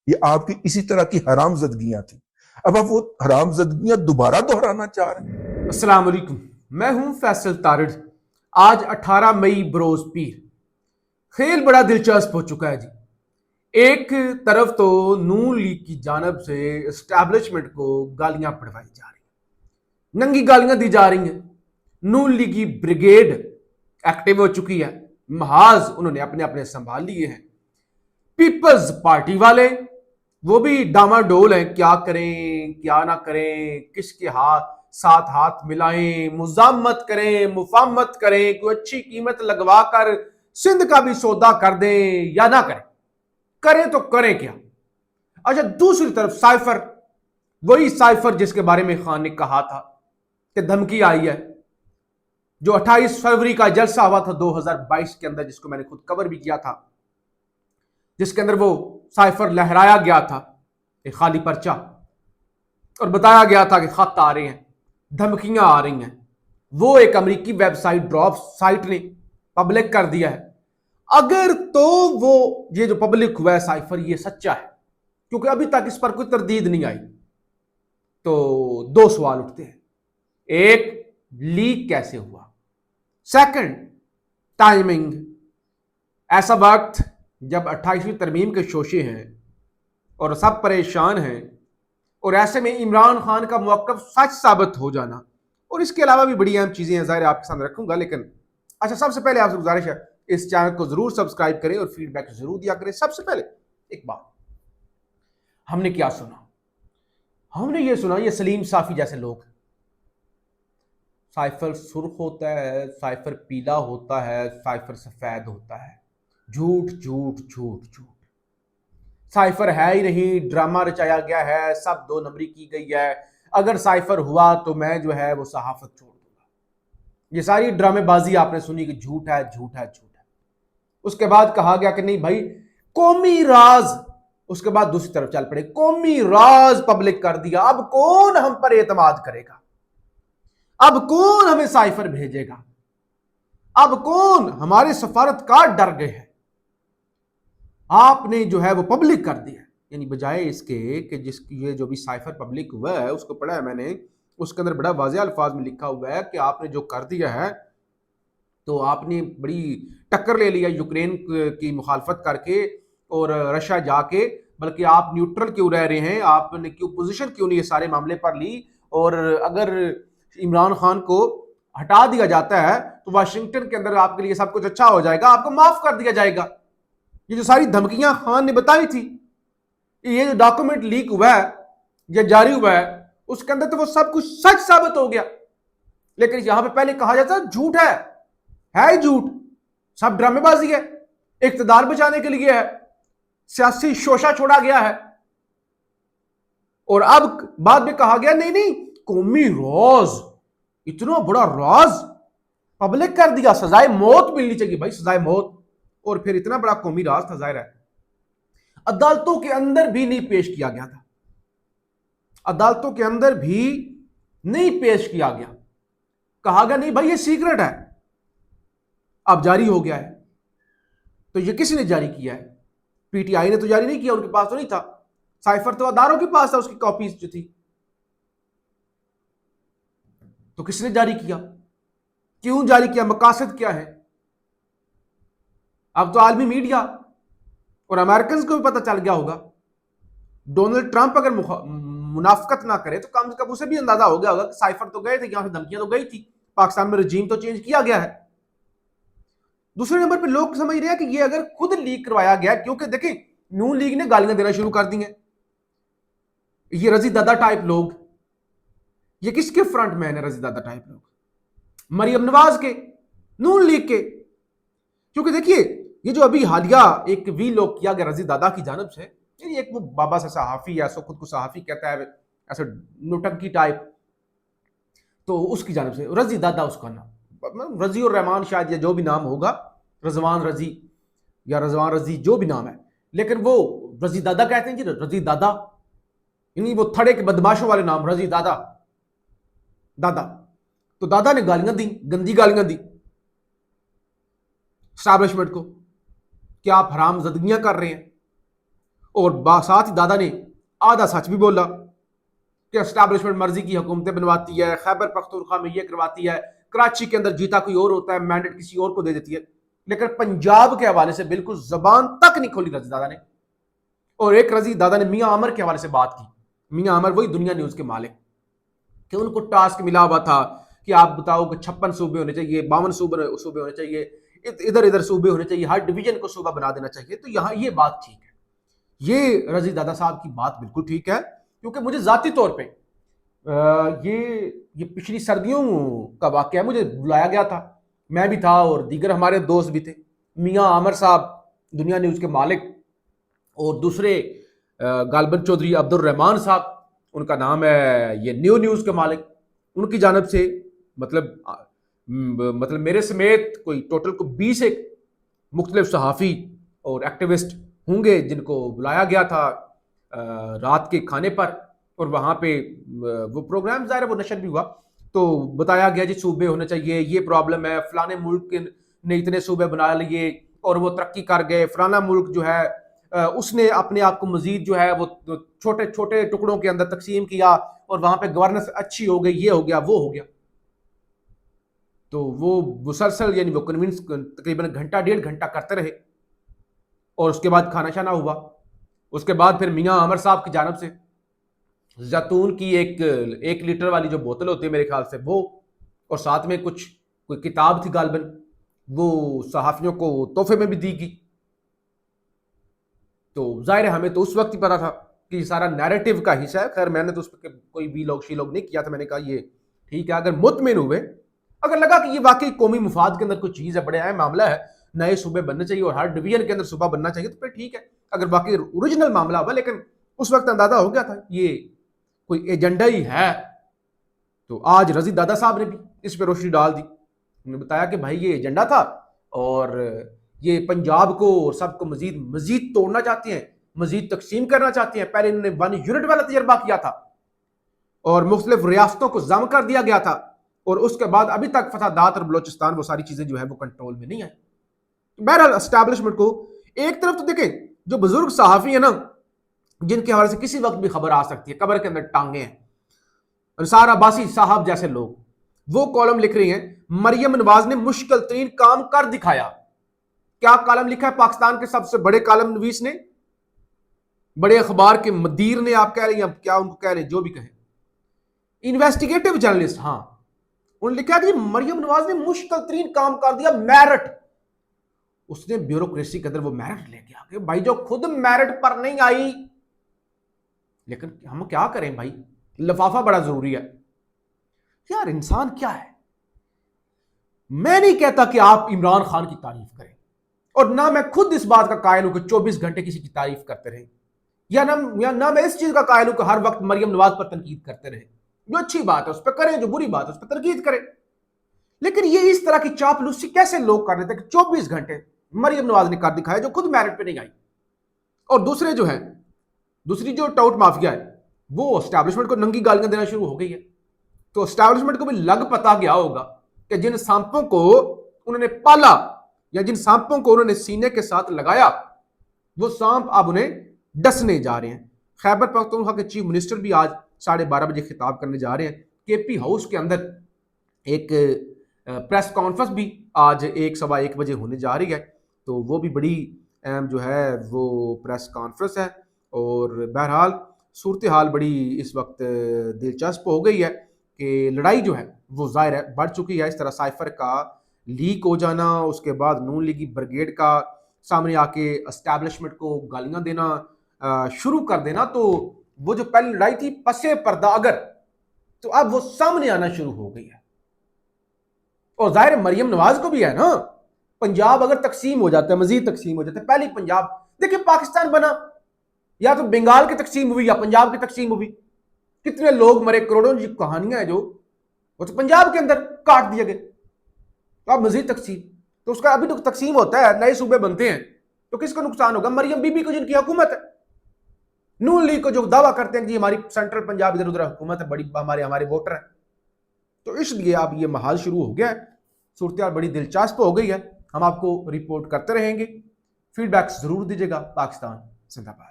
ये आपकी इसी तरह की हरामजदगियां थी। अब आप वो हरामजदगियां दोबारा दोहराना चाह रहे हैं। अस्सलाम वालेकुम, मैं हूं फैसल तारिड़। आज 18 मई बरोज पीर। खेल बड़ा दिलचस्प हो चुका है जी। एक तरफ तो नून लीग की जानब से एस्टैब्लिशमेंट को गालियां पड़वाई जा रही हैं, नंगी गालियां दी जा रही हैं। नून लीगी ब्रिगेड एक्टिव हो चुकी है, महाज उन्होंने अपने अपने संभाल लिए हैं। पीपल्स पार्टी वाले वो भी डामाडोल हैं, क्या करें क्या ना करें, किसके साथ हाथ मिलाएं, मुजामत करें मुफामत करें, कोई अच्छी कीमत लगवा कर सिंध का भी सौदा कर दें या ना करें, करें तो करें क्या। अच्छा, दूसरी तरफ साइफर, वही साइफर जिसके बारे में खान ने कहा था कि धमकी आई है, जो 28 फरवरी का जलसा हुआ था 2022 के अंदर, जिसको मैंने खुद कवर भी किया था, जिसके अंदर वो साइफर लहराया गया था, एक खाली पर्चा, और बताया गया था कि खत आ रहे हैं, धमकियां आ रही हैं। वो एक अमेरिकी वेबसाइट ड्रॉप साइट ने पब्लिक कर दिया है। अगर तो वो ये जो पब्लिक हुआ है साइफर, ये सच्चा है, क्योंकि अभी तक इस पर कोई तरदीद नहीं आई, तो दो सवाल उठते हैं। एक, लीक कैसे हुआ? Second, timing. ऐसा वक्त जब 28वीं तरमीम के शोशे हैं और सब परेशान हैं, और ऐसे में इमरान खान का मौक़िफ़ सच साबित हो जाना, और इसके अलावा भी बड़ी अहम चीज़ें हैं, ज़ाहिर आपके सामने रखूंगा। लेकिन अच्छा, सबसे पहले आपसे गुजारिश है, इस चैनल को ज़रूर सब्सक्राइब करें और फीडबैक ज़रूर दिया करें। सबसे पहले एक बात, हमने क्या सुना? हमने ये सुना, ये सलीम साफ़ी जैसे लोग, साइफर सुर्ख होता है, साइफर पीला होता है, साइफर सफ़ेद होता है। झूठ झूठ झूठ झूठ। साइफर है ही नहीं, ड्रामा रचाया गया है, सब दो नंबरी की गई है। अगर साइफर हुआ तो मैं जो है वो सहाफत छोड़ दूंगा। ये सारी ड्रामेबाजी आपने सुनी कि झूठ है झूठ है झूठ है। उसके बाद कहा गया कि नहीं भाई, कौमी राज। उसके बाद दूसरी तरफ चल पड़े, कौमी राज पब्लिक कर दिया, अब कौन हम पर एतमाद करेगा, अब कौन हमें साइफर भेजेगा, अब कौन, हमारे सफारतकार डर गए हैं। आपने जो है वो पब्लिक कर दिया, यानी बजाय इसके कि जिसकी ये जो भी साइफर पब्लिक हुआ है उसको पढ़ा है मैंने, उसके अंदर बड़ा वाज़ेह अल्फाज में लिखा हुआ है कि आपने जो कर दिया है, तो आपने बड़ी टक्कर ले लिया यूक्रेन की मुखालफत करके और रशिया जाके, बल्कि आप न्यूट्रल क्यों रह रहे हैं, आपने क्यों पोजीशन क्यों नहीं ये सारे मामले पर ली। और अगर इमरान खान को हटा दिया जाता है तो वाशिंगटन के अंदर आपके लिए सब कुछ अच्छा हो जाएगा, आपको माफ कर दिया जाएगा। ये जो सारी धमकियां खान ने बताई थी, ये जो डॉक्यूमेंट लीक हुआ है या जारी हुआ है, उसके अंदर तो वो सब कुछ सच साबित हो गया। लेकिन यहां पे पहले कहा जाता झूठ है ही झूठ, सब ड्रामेबाजी है, इक्तदार बचाने के लिए है, सियासी शोषा छोड़ा गया है। और अब बाद में कहा गया नहीं नहीं, कौमी राज, इतना बड़ा राज पब्लिक कर दिया, सजाए मौत मिलनी चाहिए भाई, सजाए मौत। और फिर इतना बड़ा कौमी राज था, जाहिर है अदालतों के अंदर भी नहीं पेश किया गया था, अदालतों के अंदर भी नहीं पेश किया गया। कहा गया नहीं भाई ये सीक्रेट है, अब जारी हो गया है। तो ये किसने जारी किया है? पीटीआई ने तो जारी नहीं किया, उनके पास तो नहीं था। साइफर तो अदारों के पास था, उसकी कॉपीज जो थी। तो किसने जारी किया, क्यों जारी किया, मकासद क्या है? अब तो आलमी मीडिया और अमेरिकन को भी पता चल गया होगा। डोनाल्ड ट्रंप अगर मुनाफकत ना करे तो कम से कम उसे भी अंदाजा हो गया होगा कि साइफर तो गए थे, यहां से धमकियां तो गई थी, पाकिस्तान में रजीम तो चेंज किया गया है। दूसरे नंबर पे लोग समझ रहे हैं कि ये अगर खुद लीक करवाया गया, क्योंकि देखें नून लीग ने गालियां देना शुरू कर दी हैं, ये रजी दादा टाइप लोग, ये किसके फ्रंट मैन है? रजी दादा टाइप लोग, मरियम नवाज के, नून लीग के। क्योंकि देखिए ये जो अभी हालिया एक वी लोग किया गया रजी दादा की जानब से, एक वो बाबा सा सहाफी है, ऐसा खुद को सहाफी कहता है, ऐसा नोटंकी टाइप, तो उसकी जानब से रजी दादा उसका नाम, रजी और रहमान शायद या जो भी नाम होगा, रजवान रजी या रजवान रजी जो भी नाम है, लेकिन वो रजी दादा कहते हैं जी, रजी दादा, यानी वो थड़े के बदमाशों वाले नाम, रजी दादा दादा। तो दादा ने गालियां दी, गंदी गालियां दी एस्टैब्लिशमेंट को, क्या आप हरामजदगियां कर रहे हैं। और साथ ही दादा ने आधा सच भी बोला कि एस्टैब्लिशमेंट मर्जी की हुकूमतें बनवाती है, खैबर पख्तूनख्वा में ये करवाती है, कराची के अंदर जीता कोई और होता है, मैंडेट किसी और को दे देती है। लेकिन पंजाब के हवाले से बिल्कुल जबान तक नहीं खोली रजी दादा ने। और एक रजी दादा ने मियां आमर के हवाले से बात की। मियां आमर वही दुनिया न्यूज के मालिक, कि उनको टास्क मिला हुआ था कि आप बताओ कि 56 सूबे होने चाहिए, 52 सूबे होने चाहिए, इधर इधर सूबे होने चाहिए, हर डिवीजन को सूबा बना देना चाहिए। तो यहां ये बात ठीक है, ये रजी दादा साहब की बात बिल्कुल ठीक है। क्योंकि मुझे जाती तौर पे ये पिछली सर्दियों का वाकया है, मुझे बुलाया गया था, मैं भी था और दीगर हमारे दोस्त भी थे। मियां आमर साहब दुनिया न्यूज के मालिक और दूसरे गालबन चौधरी अब्दुल रहमान साहब, उनका नाम है ये न्यू न्यूज के मालिक, उनकी जानब से मतलब मेरे समेत कोई टोटल को 20 एक मुख्तलिफ सहाफ़ी और एक्टिविस्ट होंगे जिनको बुलाया गया था रात के खाने पर। और वहाँ पे वो प्रोग्राम ज़ाहिर है वो नशर भी हुआ, तो बताया गया जी सूबे होने चाहिए, ये प्रॉब्लम है, फलाने मुल्क ने इतने सूबे बना लिए और वो तरक्की कर गए, फलाना मुल्क जो है उसने अपने आप को मजीद जो है वो छोटे छोटे टुकड़ों के अंदर तकसीम किया और वहां पे गवर्नेंस अच्छी हो गई, ये हो गया वो हो गया। तो वो मुसलसल यानी वो कन्विंस तकरीबन घंटा 1.5 घंटा करते रहे और उसके बाद खाना शाना हुआ। उसके बाद फिर मियां आमर साहब की जानब से जैतून की एक लीटर वाली जो बोतल होती है मेरे ख्याल से वो, और साथ में कोई किताब थी गालबन, वो सहाफियों को तोहफे में भी दी गई। तो जाहिर है हमें तो उस वक्त ही पता था कि सारा नैरेटिव का हिस्सा है। खैर मैंने तो उस पर कोई भी लोग नहीं किया था, मैंने कहा ये ठीक है, अगर मुतमिन हुए, अगर लगा कि ये वाकई कौमी मुफाद के अंदर कोई चीज है, बड़े अहम मामला है, नए सूबे बनने चाहिए और हर डिवीजन के अंदर सूबा बनना चाहिए, तो फिर ठीक है, अगर वाकई ओरिजिनल मामला हुआ। लेकिन उस वक्त अंदाजा हो गया था ये कोई एजेंडा ही है। तो आज रजी दादा साहब ने भी इस पर रोशनी डाल दी, उन्होंने बताया कि भाई ये एजेंडा था और ये पंजाब को और सबको मजीद तोड़ना चाहते हैं, मजीद तकसीम करना चाहते हैं। पहले इन्होंने 1 यूनिट वाला तजर्बा किया था और मुख्तलिफ रियासतों को जम कर दिया गया था, और उसके बाद अभी तक फसादात और बलोचिस्तान वो सारी चीजें जो है वो कंट्रोल में नहीं आई। बहरहाल एस्टैब्लिशमेंट को एक तरफ तो देखें, जो बुजुर्ग सहाफी है ना, जिनके हवाले से किसी वक्त भी खबर आ सकती है, कब्र के अंदर टांगे हैं, अंसार अब्बासी साहब जैसे लोग, वो कॉलम लिख रही हैं मरियम नवाज ने मुश्किल तरीन काम कर दिखाया। क्या कॉलम लिखा है पाकिस्तान के सबसे बड़े कॉलम नवीस ने, बड़े अखबार के मदीर ने, आप कह रहे हैं क्या उनको कह रहे हैं, जो भी कहें, इन्वेस्टिगेटिव जर्नलिस्ट, हाँ, उन्होंने लिखा कि मरियम नवाज ने मुश्किल तरीन काम कर दिया, मेरिट, उसने ब्यूरोक्रेसी के अंदर वो मेरिट लेके आ गए भाई, जो खुद मेरिट पर नहीं आई। लेकिन हम क्या करें भाई, लिफाफा बड़ा जरूरी है यार। इंसान क्या है, मैं नहीं कहता कि आप इमरान खान की तारीफ करें, और ना मैं खुद इस बात का कायल हूं कि 24 घंटे किसी की तारीफ करते रहे, या ना मैं इस चीज का कायल हूं कि हर वक्त मरियम नवाज पर तनकीद करते रहे। जो अच्छी बात है उस पर करें, जो बुरी बात है उस पर तनकीद करें। लेकिन ये इस तरह की चापलूसी कैसे लोग कर लेते हैं कि 24 घंटे मरियम नवाज ने कर दिखाया जो खुद मेरिट पे नहीं आई। और दूसरी जो टाउट माफिया है वो एस्टैब्लिशमेंट को नंगी गालियां देना शुरू हो गई है। तो एस्टैब्लिशमेंट को भी लग पता गया होगा कि जिन सांपों को उन्होंने पाला या जिन सांपों को उन्होंने सीने के साथ लगाया, वो सांप अब उन्हें डसने जा रहे हैं। खैबर पख्तूनख्वा के चीफ मिनिस्टर भी आज 12:30 बजे खिताब करने जा रहे हैं। केपी हाउस के अंदर एक प्रेस कॉन्फ्रेंस भी आज 1-1:15 बजे होने जा रही है। तो वो भी बड़ी अहम जो है वो प्रेस कॉन्फ्रेंस है। और बहरहाल सूरत हाल बड़ी इस वक्त दिलचस्प हो गई है कि लड़ाई जो है वो जाहिर है बढ़ चुकी है। इस तरह साइफर का लीक हो जाना, उसके बाद नून लीगी ब्रिगेड का सामने आके एस्टैब्लिशमेंट को गालियां देना शुरू कर देना, तो वो जो पहली लड़ाई थी पसे पर्दा अगर, तो अब वो सामने आना शुरू हो गई है। और जाहिर मरियम नवाज को भी है ना, पंजाब अगर तकसीम हो जाता है, मजीद तकसीम हो जाता है, पहली पंजाब देखिए पाकिस्तान बना, या तो बंगाल की तकसीम हुई या पंजाब की तकसीम हुई, कितने लोग मरे, करोड़ों की कहानियां हैं जो वो तो पंजाब के अंदर काट दिए गए। तो अब मजीद तकसीम, तो उसका अभी तो तकसीम होता है, नए सूबे बनते हैं, तो किसको नुकसान होगा? मरियम बीबी को जिनकी हुकूमत है, नून लीग को जो दावा करते हैं कि हमारी सेंट्रल पंजाब इधर उधर हुकूमत है, बड़ी हमारे वोटर हैं। तो इसलिए अब ये माहौल शुरू हो गया है, सूरत बड़ी दिलचस्प हो गई है। हम आपको रिपोर्ट करते रहेंगे, फीडबैक जरूर दीजिएगा। पाकिस्तान जिंदाबाद।